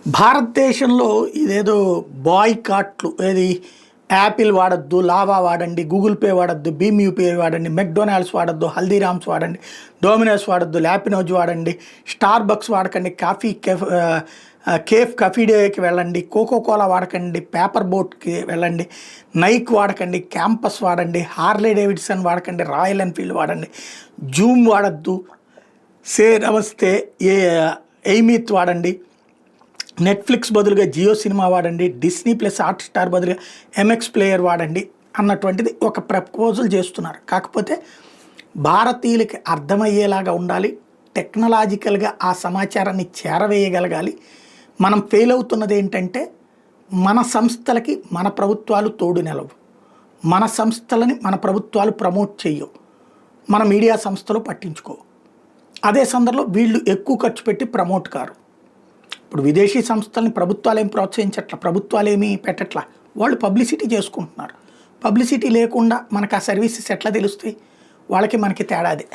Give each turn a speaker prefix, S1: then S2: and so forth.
S1: భారతదేశంలో ఇదేదో బాయ్‌కాట్లు ఏది యాపిల్ వాడొద్దు, లావా వాడండి, గూగుల్ పే వాడొద్దు, భీమ్ యూపీఐ వాడండి, మెక్‌డొనాల్డ్స్ వాడొద్దు, హల్దీరామ్స్ వాడండి, డొమినోస్ వాడొద్దు, లాపినోజ్ వాడండి, స్టార్ బక్స్ వాడకండి, కేఫ్ కాఫీ డేకి వెళ్ళండి, కోకో కోలా వాడకండి, పేపర్ బోట్‌కి వెళ్ళండి, నైక్ వాడకండి, క్యాంపస్ వాడండి, హార్లీ డేవిడ్సన్ వాడకండి, రాయల్ ఎన్‌ఫీల్డ్ వాడండి, జూమ్ వాడొద్దు, నమస్తే ఎయిమీత్ వాడండి, నెట్ఫ్లిక్స్ బదులుగా జియో సినిమా వాడండి, డిస్నీ ప్లస్ హాట్‌స్టార్ బదులుగా ఎంఎక్స్ ప్లేయర్ వాడండి అన్నటువంటిది ఒక ప్రపోజల్ చేస్తున్నారు. కాకపోతే భారతీయులకి అర్థమయ్యేలాగా ఉండాలి, టెక్నాలజికల్గా ఆ సమాచారాన్ని చేరవేయగలగాలి. మనం ఫెయిల్ అవుతున్నది ఏంటంటే మన సంస్థలకి మన ప్రభుత్వాలు తోడు నిలవు, మన సంస్థలని మన ప్రభుత్వాలు ప్రమోట్ చేయవు, మన మీడియా సంస్థలు పట్టించుకోవు. అదే సందర్భంలో వీళ్ళు ఎక్కువ ఖర్చు పెట్టి ప్రమోట్ కారు. ఇప్పుడు విదేశీ సంస్థల్ని ప్రభుత్వాలు ఏం ప్రోత్సహించట్ల, ప్రభుత్వాలు ఏమీ పెట్టట్లా, వాళ్ళు పబ్లిసిటీ చేసుకుంటున్నారు. పబ్లిసిటీ లేకుండా మనకు ఆ సర్వీసెస్ ఎట్లా తెలుస్తాయి? వాళ్ళకి మనకి తేడా అదే.